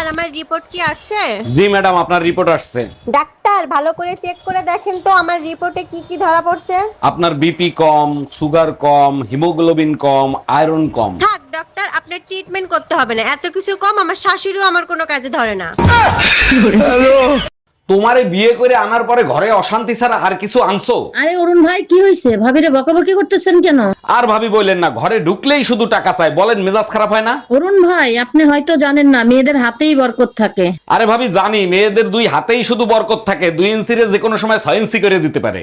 Doctor আমার report কি আসছে? জি ম্যাডাম, আপনার রিপোর্ট আসছে। ডাক্তার ভালো করে চেক করে দেখেন তো আমার রিপোর্টে কি কি ধরা পড়ছে। আপনার বিপি কম, সুগার কম, হিমোগ্লোবিন কম, আয়রন কম। থাক ডাক্তার, আপনার ট্রিটমেন্ট করতে হবে না, এত কিছু কম আমার শাশুড়িও আমার কোনো কাজে ধরে না। তোমারে বিয়ে করে আনার পরে ঘরে অশান্তি ছাড়া আর কিছু আনছো? আরে অরুণ ভাই কি হয়েছে? ভাবিরে বকাবকি করতেছেন কেন? আর ভাবি বললেন না, ঘরে ঢুকলেই শুধু টাকা চাই, বলেন মেজাজ খারাপ হয় না? অরুণ ভাই আপনি হয়তো জানেন না, মেয়েদের হাতেই বরকত থাকে। আরে ভাবি জানি, মেয়েদের দুই হাতেই শুধু বরকত থাকে, 2 ইঞ্চিরে যে কোনো সময় 6 ইঞ্চি করে দিতে পারে।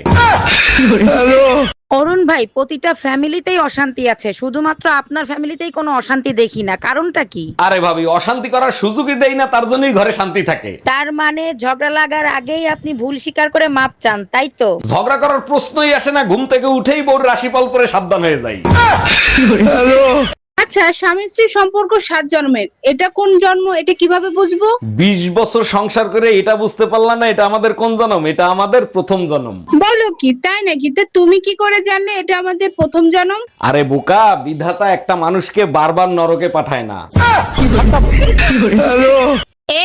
অরুণ ভাই প্রতিটা ফ্যামিলিতেই অশান্তি আছে, শুধুমাত্র আপনার ফ্যামিলিতেই কোনো অশান্তি দেখি না, কারণটা কি? আরে ভাবি, অশান্তি করার সুযোগই দেই না, তার জন্যই ঘরে শান্তি থাকে। তার মানে ঝগড়া লাগার আগেই আপনি ভুল স্বীকার করে মাপ চান, তাই তো? ঝগড়া করার প্রশ্নই আসে না, ঘুম থেকে উঠেই বউর রাশিফল পরে সাবধান হয়ে যাই। আচ্ছা, স্বামী স্ত্রীর সম্পর্ক 7 জন্মের, এটা কোন জন্ম, এটা কিভাবে বুঝবো? 20 বছর সংসার করে এটা বুঝতে পারলাম না এটা আমাদের কোন জন্ম? এটা আমাদের প্রথম জন্ম। বলো কি, তাই নাকি? তা তুমি কি করে জানলে এটা আমাদের প্রথম জন্ম? আরে বোকা, বিধাতা একটা মানুষকে বারবার নরকে পাঠায় না।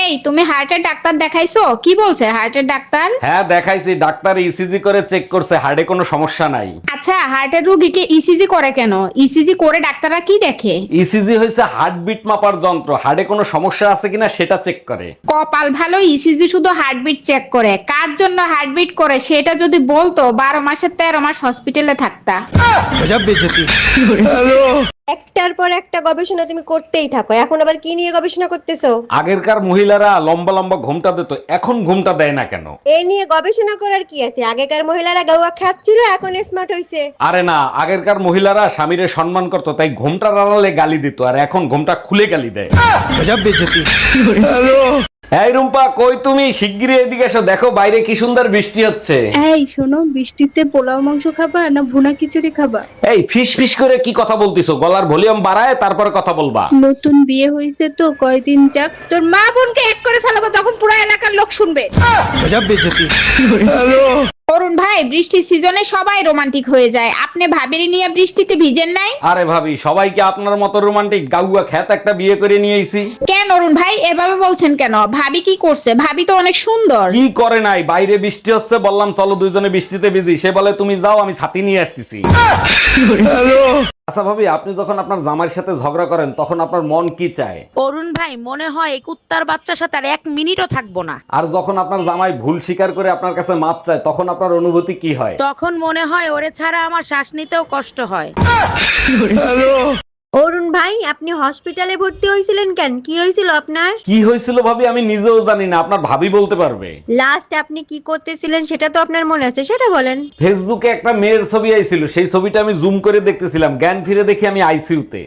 এই তুমি হার্টের ডাক্তার দেখাইছো? কি বলছে হার্টের ডাক্তার? হ্যাঁ দেখাইছি, ডাক্তার ইসিজি করে চেক করছে, হার্টে কোনো সমস্যা নাই। আচ্ছা, হার্টের রোগীকে ইসিজি করে কেন? ইসিজি করে ডাক্তাররা কি দেখে? ইসিজি হয়েছে হার্টবিট মাপার যন্ত্র, হার্টে কোনো সমস্যা আছে কিনা সেটা চেক করে। কপাল ভালো, ইসিজি শুধু হার্টবিট চেক করে। কার জন্য হার্টবিট করে সেটা যদি বলতো 12 মাসের 13 মাস হসপিটালে থাকতা। একটার পর একটা গবেষণা তুমি করতেই থাকো, এখন আবার কি নিয়ে গবেষণা করতেছো? আগেরকার মহিলারা লম্বা লম্বা ঘুমটা দিত, এখন ঘুমটা দেয় না কেন? এ নিয়ে গবেষণা করার কি আছে? আগেকার মহিলারা গাওয়া খাচ্ছিল, এখন স্মার্ট হইছে। আরে না, আগেরকার মহিলারা স্বামীরে সম্মান করতো, তাই ঘুমটা আড়ালে গালি দিত, আর এখন ঘুমটা খুলে গালি দেয়। এই রুম্পা, কই তুমি? শিগগিরই এদিকে এসো, দেখো বাইরে কি সুন্দর বৃষ্টি হচ্ছে। এই শোনো, বৃষ্টিতে পোলাও মাংস খাবা না ভুনা খিচুড়ি খাবা? এই ফিস ফিস করে কি কথা বলতিছো? গলার ভলিউম বাড়ায় তারপরে কথা বলবা। নতুন বিয়ে হয়েছে তো কয়দিন যাক, তোর মা বোনকে এক করে ফেলাবো, তখন পুরো এলাকার লোক শুনবে। অরুণ ভাই বৃষ্টির সিজনে সবাই রোমান্টিক হয়ে যায়, আপনি ভাবিরি নিয়ে বৃষ্টিতে ভিজেন নাই? আরে ভাবি, সবাইকে আপনার মতো রোমান্টিক? গাউয়া খ্যাত একটা বিয়ে করে নিয়ে আইছি। কেন অরুণ ভাই এভাবে বলছেন কেন? ভাবি কি করছে? ভাবি তো অনেক সুন্দর। কি করে নাই? বাইরে বৃষ্টি হচ্ছে, বললাম চলো দুইজনে বৃষ্টিতে ভিজি, সে বলে তুমি যাও, আমি ছাতি নিয়ে আসতেছি। আচ্ছা ভাবি, আপনি যখন আপনার জামাইয়ের সাথে ঝগড়া করেন তখন আপনার মন কি চায়? অরুণ ভাই মনে হয় এই কুত্তার বাচ্চার সাথে আর 1 মিনিটও থাকবো না। আর যখন আপনার জামাই ভুল স্বীকার করে আপনার কাছে মাপ চায় তখন আপনার অনুভূতি কি হয়? তখন মনে হয় ওরে ছাড়া আমার শ্বাস নিতেও কষ্ট হয়। অরুণ ভাই আপনি হসপিটালে ভর্তি হয়েছিলেন কেন? কি হয়েছিল আপনার? কি হয়েছিল ভাবি আমি নিজেও জানি না, আপনার ভাবি বলতে পারবে। লাস্ট আপনি কি করতেছিলেন সেটা তো আপনার মনে আছে, সেটা বলেন। ফেসবুকে একটা মেয়ের ছবি আইছিল, সেই ছবিটা আমি জুম করে দেখতেছিলাম, জ্ঞান ফিরে দেখি আমি আইসিইউতে।